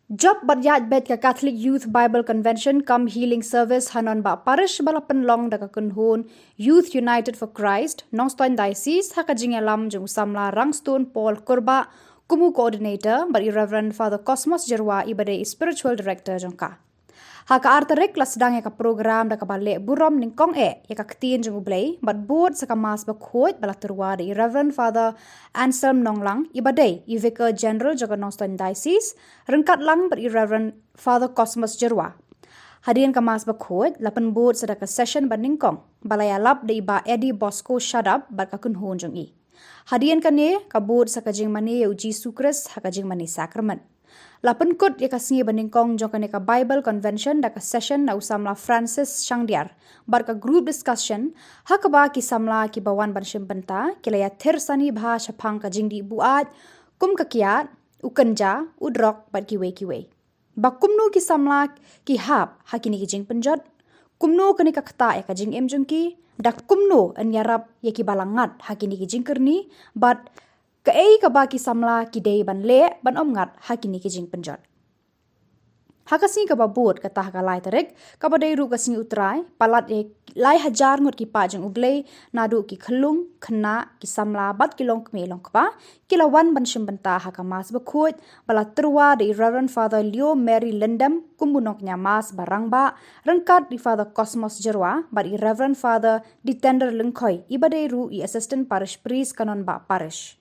Job baryat bet ka Catholic Youth Bible Convention come healing service Nonbah Parish balapan long da ka kunhun Youth United for Christ Nongstoin Diocese hakajingalam jung samla Rangstone Paul Kurba kumu coordinator but Reverend Father Cosmos Jerwa ibade spiritual director jongka. Haka arterek la sedang ka program da ka balik burom ningkong ya ka ketin jung ublay but board sa mas bakhot bala terwa de Reverend Father Anselm Nonglang ibade Vicar General jaga Nongstoin Diocese rengkat lang ber Reverend Father Cosmos Jerwa. Hadian ka mas bakhot lapan board sa ka session ban ningkong balaya lap de iba Eddie Bosco Shadab bar ka kunhon jung i. Hadian ka ne ka board sa kajing mani uji sukres hakajing mani sakrament. Lapan kut ya kasingi bandingkong jong ka Bible Convention da ka session na usamla Francis Shangdiar bar ka group discussion hakaba ki samla ki bawan ban shimpenta kilaya thirsani bha shapang ka jingdi buat kum ka kiat ukanja udrok bar kiwe ba kumnu ki samla ki hab hakini ki jing penjot kumnu kani ka khata ya ka jing em jungki da kumnu an yarap ya ki balangat hakini ki jing kerni but Kaei ka baki samla ki dei ban le ban omngat hakini ki jing penjot. Hakasing ka babut ka tah ka lai tarik ka badai ru kasing utrai palat e lai hajar ngut ki pajang uglei nadu ki khlung khna ki samla bat ki long kme long kpa kilawan ban shimbenta hakamas bakhut bala terwa de Reverend Father Leo Mary Lindam kumbunok nyamas barangba rengkat di Father Cosmos Jerwa bar Reverend Father di tender lengkoi ibadai ru I assistant parish priest Nonbah Parish.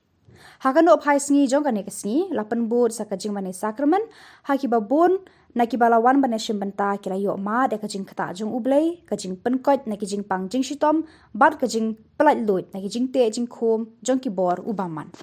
Hakan op hai sngi jong kane kesni lapan board sa kajing mane sakramen haki babon na ki balawan bane shimbenta kila yo ma de kajing kata jong ublei kajing penkot na kijing pang jing shitom bar kajing pelat lut na kijing te jing khom jong ki bor ubaman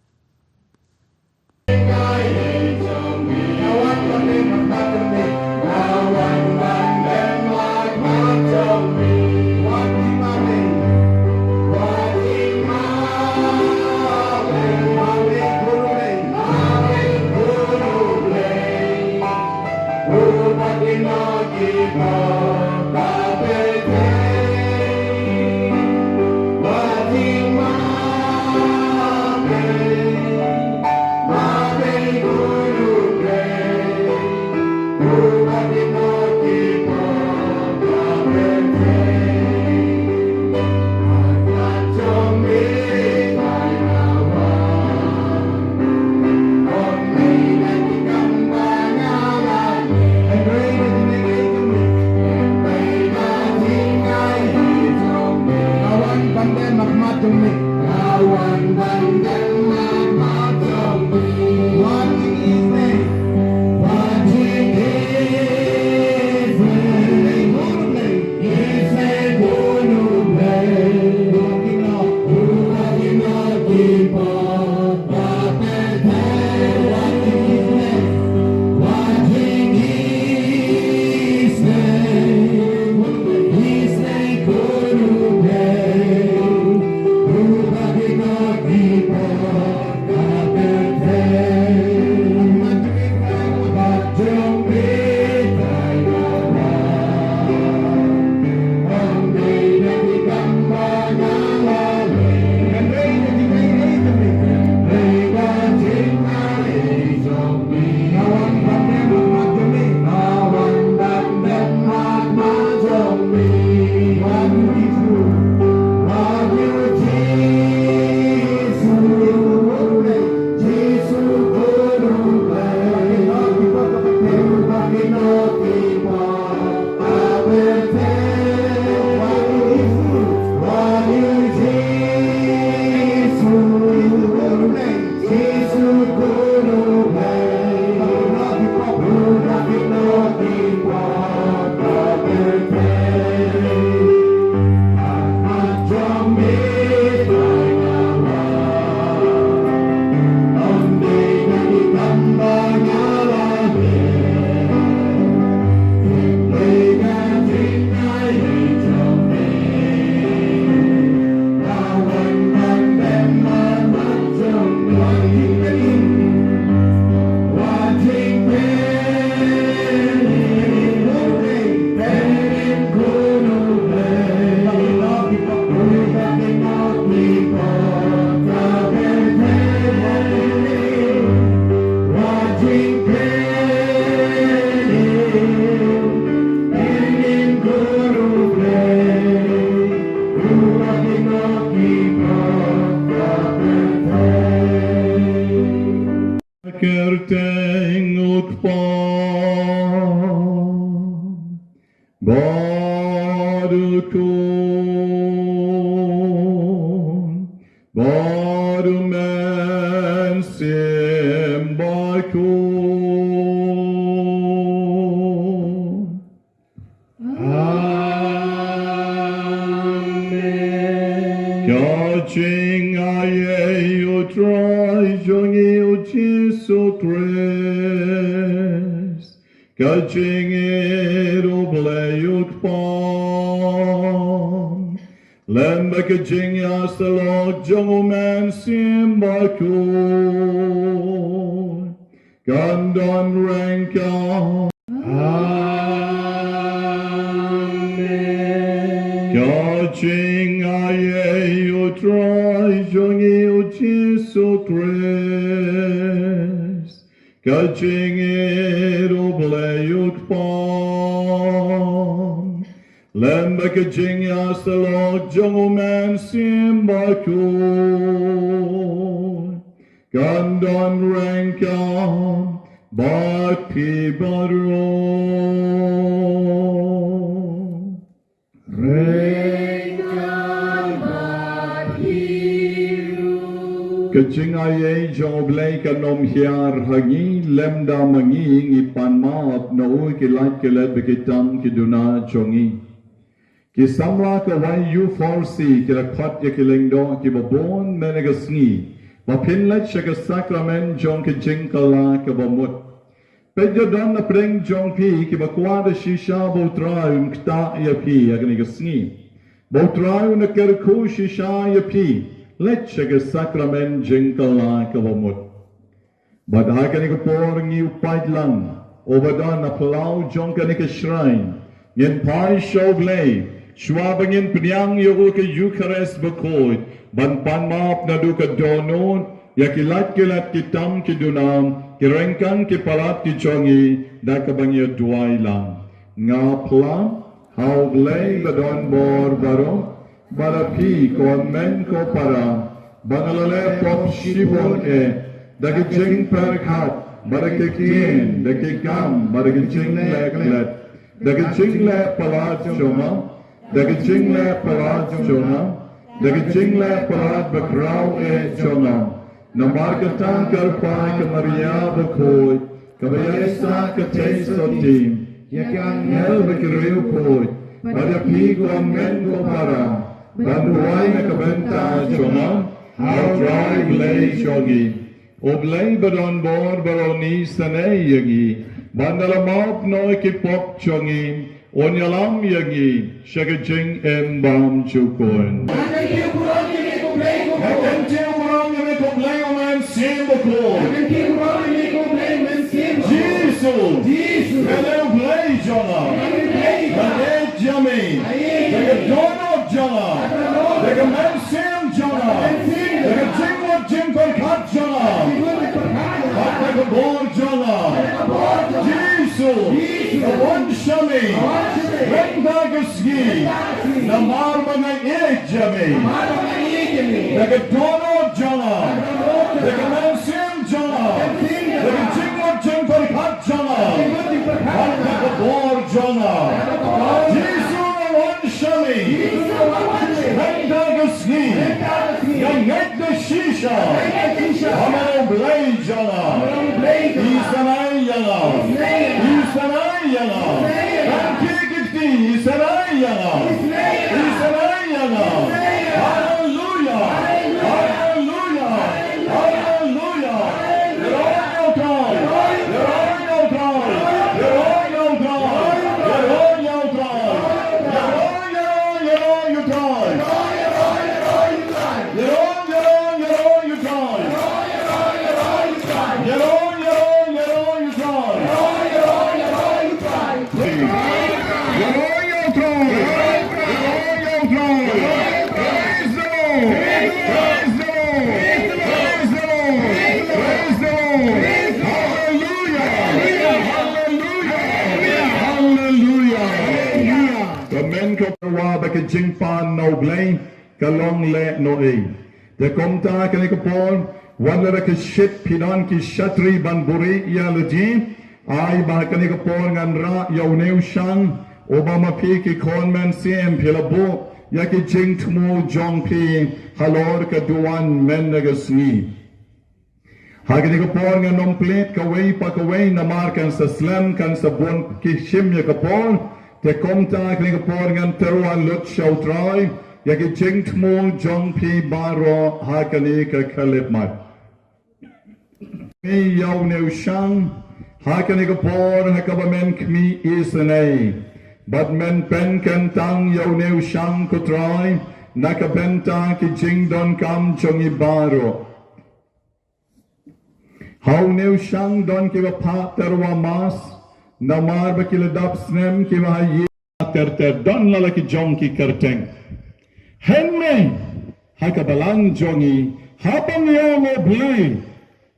Ngut Barukun Barumen Simbakun Amen. Kaching aye utrai jongi uchisu tres Kaching eruble utpam Lemba kaching yasalok jonguman simbakun Gandon renkam Kaching aye utrai jongi uchisu tres Kaching eruble utpam Lemba kaching yasalok jonguman simbakun Gandon renkam Bhakti baro Kaching aye joblay kanom hiar hagi lemda mangi ipan maap no kilat kilat bekitam kiduna jongi Kisamla ka wai you forsi kirakhat ya kilingdo kibabon menegasni Bapinlet shaga sakramen jong kaching kala kabamut Pedyo don na preng jong pi kibakwada shisha botraun kta ya pi agnigasni Botraun na kerku shisha ya pi Let shaga sakramen jingkala kabamut. Badha kanika por ngi upaidlang. Obadon na palau jong kanika shrine. Yen Parish shoglay. Schwabangin pinyang yogo ka Eucharist bakoy. Ban panmap na duka donon. Yakilat kilat kitam kidunam. Kirengkan kipalat kichongi. Dakabangya duay lang. Nga plan. Hauglay badon bor baro. Barapi kon men ko para banalale pop shibon dagijing perkhat barakikin dagigam baragijing leklet dagijing le palat choma dagijing le palat choma dagijing le palat bakrau choma namarkatan karpa kamaria bakoy kabayasa katesotim yakang hel bakiriu koy barapi kon men ko para Banduay na kabenta choma, how drive lay shogi. Oblay badon bor baroni sanay yagi. Bandalamap no kipop chongi. Onyalam yagi. Shagajing embam chukon. Jesus! Hello, play, Jonah! Hello, Jimmy! Jonah, like a man Sam Jonah, like a jingle jingle cut Jonah, like a ball Jonah, Jesus, the one shami, red dagaski, the marma jami, like a dono Jonah, like a man Sam Jonah, like a jingle jingle cut Jonah, like a ball Jonah, Jesus, the one shami. Hendagaski, Yanget the Shisha, Hamano Blade Jana, Isanayana, Isanayana, Antikiti, Isanayana, Isanayana, Hallelujah, Hallelujah, Hallelujah, you're on your time, you're on your time, you're on your time, you're on your time, you're on your time. Jing fan no blame, kalong le no e. De komta kanikapon, wala ka shit pinon ki shatri ban buri ya lji ai ba ka ni ka por ngan ra yaw neu shang obama pi ki konmen sim pilabo ya ki jing tmu jong pi halor ka duan men nagasni hagani ka por ngan nom plate ka wei pa ka wei na markan sa slam kan sa bon ki shim ya ka por te komta ka ni ka por ngan terwan lut shaw try ya ki jing tmu jong pi baro hagani ka kalip mat mi yaw neu shang hakani ka por hakabamen kmi isnei but men pen kan tang yaw neu shang ko try nakabenta ki jing don kam chongi baro how neu shang don ki pa terwa mas namar ba ki ladap snem ki wa ye ter don la ki jong ki kerteng henme hakabalang jongi hapang yaw mo blay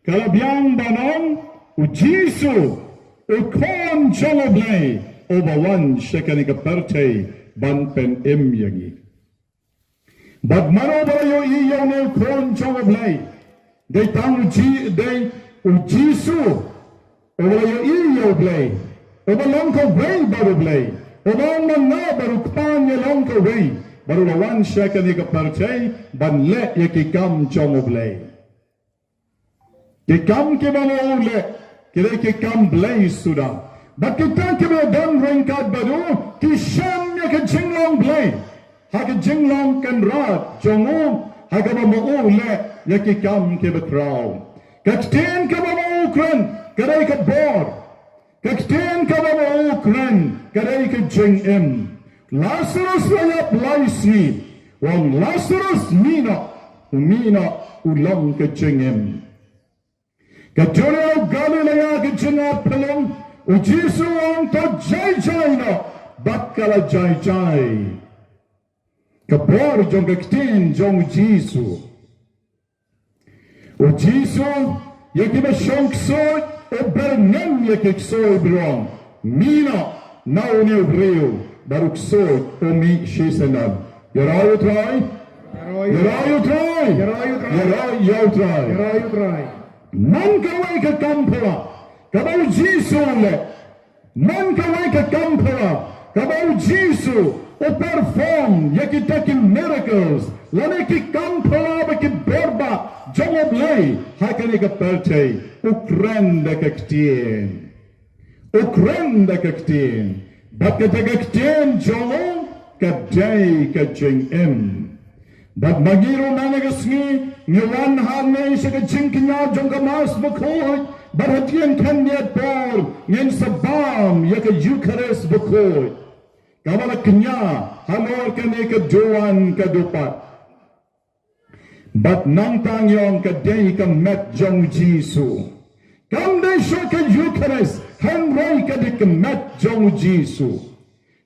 kalabyang banong ujisu ukon jongoblay obawan shekanika perte ban pen emyangi but mano barayo iyaw ne ukon jongoblay de tang ujisu obayo iyaw blay obalong ko way baru blay obang na baru kpan yalong ko way baru lawan shekanika perte ban le yakikam jongoblay Kikam ke balo ule, kire kikam blay sudah. But kita ke balo don ringkat baru, kisam ya ke jinglong blay. Hake jinglong kan rat, jongo, hake balo ule, ya kikam ke bakraw. Kakten ke balo ukran, kare ke bor. Kakten ke balo ukran, kare ke jingim. Lazarus layap laisi, wang Lazarus mina ulang ke jingim. Kajulio Galilea Gijinga Pelum, Ujisu on to Jai no, Bakala Jai. Kapor Jong Kaktin Jong Jisu. Ujisu, Yakiba Shonk Soy, Obernem Yakik Soy Brong, Mina, now new Rio, Baruk Soy, Omi Shisenab. You try? You try. Man kawai ka kampura, kabau Jisu le. Man kawai ka kampura, kabau Jisu o perform yakitaki miracles. Lane ki kampura ba ki berba jongoblay hakani ka perte ukrenda kaktien. Ukrenda kaktien. Bakata kaktien jongo kadai ka jingim. But magiro managasni Nyawan hanay sa kachingkinya jong kamas bakoy baratian kandiat por ngen sabam yaka Eucharist bakoy kawala kanya halor kani ka duan kadupat but nang tangyong kaday ka met jong Jisu kamday siya ka Eucharist hanray ka di ka met jong Jisu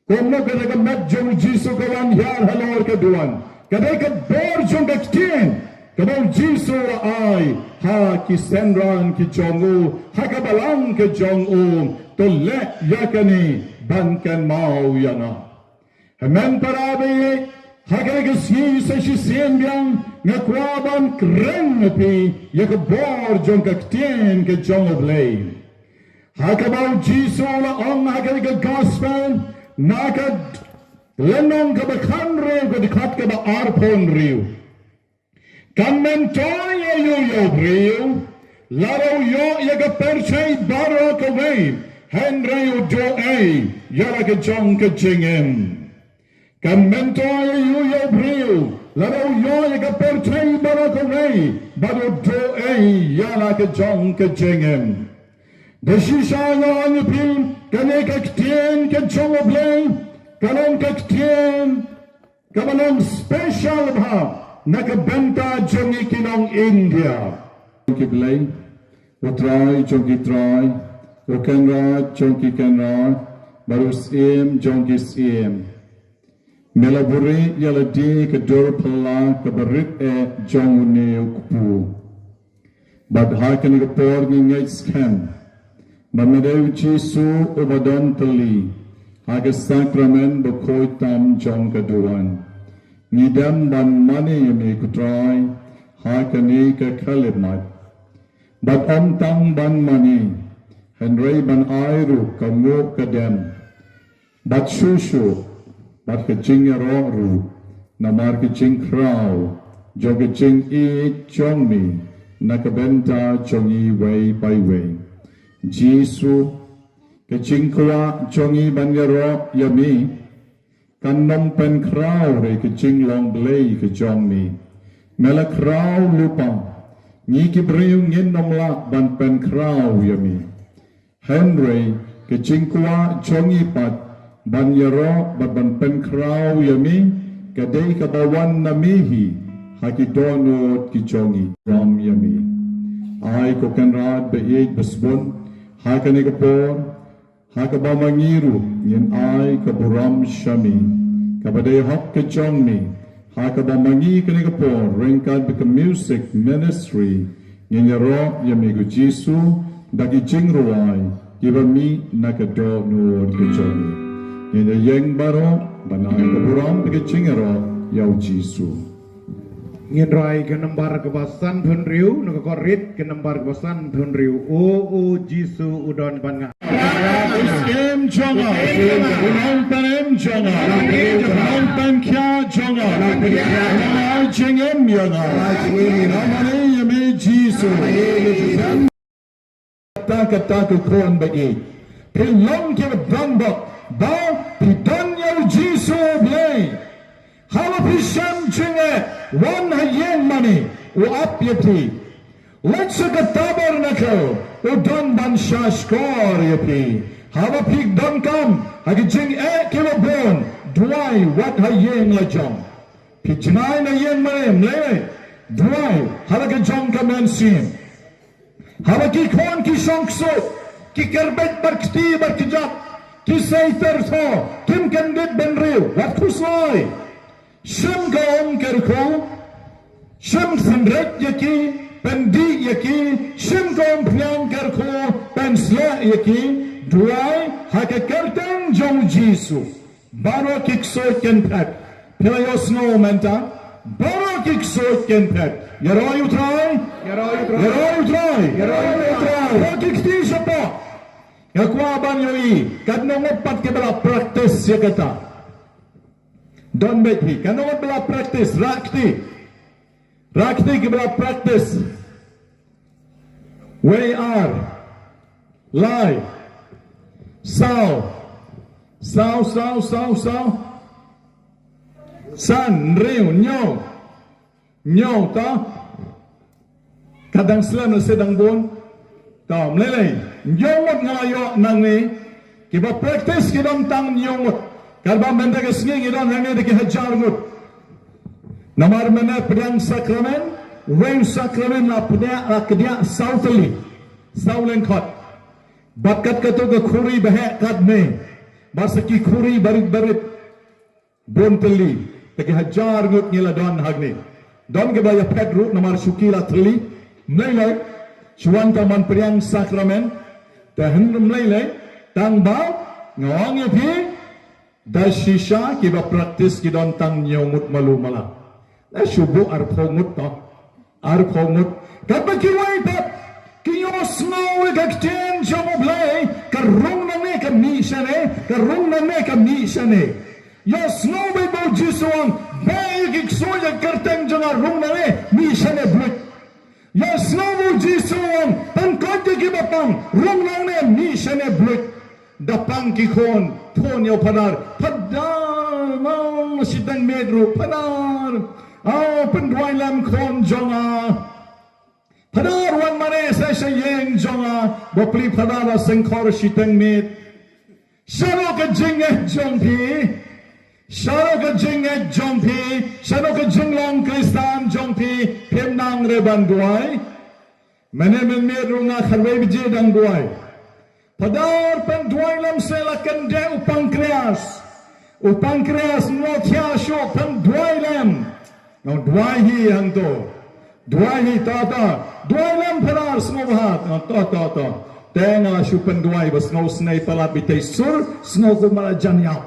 kung no ka ka met jong Jisu kawan yar halor ka duan kaday ka bor jong kaktin Kabau Jisu ay ha kisendran ki jongu ha kabalang ke jongu to le yakani bankan mau yana. Hemen parabe ha kagasi sa sisembiang ngakwaban kren pi yakabor jong kaktien ke jongu blay. Ha kabau Jisu la ong ha kaga gospel nakad lenong kabakan rew kadikat kaba arpon rew. Kamentoya yo brio, laro yo yaga perchay baro kaway, henry yo do ay, yaraga jonka jingem. Kamentoya yo brio, laro yo yaga perchay baro kaway, baro do ay, yaraga jonka jingem. Deshisha yo anyupin, kane kaktien ka jongoblay, kanong kaktien, kamanong special bha. Nakabenta jongi kinong India. Jongi blay, utray jongi try, ukenra jongi kenra, barus jongi sim. Melaburi yaladi kadur pala kabarit jongu neukpu. But hakan kapor ngingay scam. Mamadew Jisu ubadon tali, hagas sakramen bakoy tam jong kaduan. Ngidam ban mani yami kutray, hakani ka kalimat bat tang ban mani henry ban airu kamu kadem bat shushu bat kecing ru namar kecing krau jo kecing I chongmi nakabenta chongi way by way Jisu kecing kwa chongi banyaro yami kan nom pen krau re kecing long blay ke chongmi mela krau lupa ni ki Riewngeit nom lak ban pen krau yami Henry kecing kwa chongi pat banyaro bat ban pen krau yami kadai kabawan namihi hakidonot ki chongi ram yami ay ko kanrad beig besbon hakani kapor hakabamangiru yen ay kaburam shami kabadai hak ke chongmi hakabamangi kani kapor ringkad beka music ministry yen yaro yami go Jisu dagi jingruai kibami nakadonot ki chongi yen yeng baro banai kaburam beka jingaro yau Jisu Ngin rai ke nambar kebasan Thun Riu, nak korit ke nambar kebasan Thun Riu. O Jisu udon banga. Em jonga, unong panem jonga, unong pan kya jonga, unong jengem yanga, namane yame Jisu. Kata kon bagi, pelong ke bambok, ba pidan yau Jisu blay. Halo pisam jenga. One hayeng money, up yapi. Let's a tabernacle, don ban shashkor yapi. Have a pig don't come, I can jing kilobon, dry what hayeng la jong. Pichnine a yen money, lay, dry, have a jong come and see him. Have a kick on kishonk so, kicker bet barkti barkijap, kisayter so, Kim can get ben real, what kusai. Shim kaum kerko, shim sandret yaki, pendi yaki, shim kaum pnyam kerko, pensla yaki, duai haka kerteng jong Jisu. Baro kikso ken pet, pilayo snow menta, baro kikso ken pet. Yaro you try, yaro you try. Baro kikti siapa? Yakwa banyoi, kadnong pat kebala practice yakata. Don't make me. Kan orang bela practice rakti bela practice. We are lie. Sao. San riu nyo ta. Kadang selam sedang bon. Ta melelei. Nyongot ngayo nang ni. Kita practice kita tang nyongot. Kalba menda ke sengi idon hange de ke Hajar Ngut. Namar mena pedang sakramen, weng sakramen la pedang la kedia sauteli. Saulen kot. Bakat kato ke khuri bahek kat me. Basaki khuri barit bonteli de ke Hajar Ngut ngila don hagne. Don ke baya pedru namar shukila teli. Mlele chuanta man pedang sakramen. Tahan mlele tang bau ngawang yapi dah shisha kita praktis kita tang nyomut malu malah. Dah syubu arkhomut toh, arkhomut. Kapa kiwai pat, kiyo snow kakten jomo blay, karung nane kamishane. Yo snow be bo jisuang, bay kiksoya karteng jonga rung nane mishane blay. Yo snow bo jisuang, pangkotya kibapang rung nane mishane blay. Dapang kikon, pon yo padar mau sidang medru padar. Pendwai lam kon jonga. Padar wan mane saya yeng jonga. Bopli padar sengkor sidang med. Sharo ka jingeh jongpi. Sharo ka jinglong kristan jongpi. Pemnang reban duai. Mane medru nga kharwei bije dang duai. Padar penduai lam selakan de upang kreas notia sho penduai lam no duai hi hang to duai hi ta duai lam padar semua bahat no to tenga shu penduai bas no snai pala bitai sur snow ko mala janyau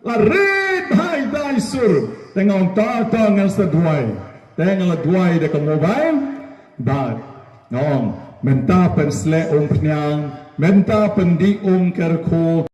la red hai dai sur tenga ta ngal sa duai tengah duai dekat mobile, bar, nong, menta pensle pnyang, menta pendi kerko.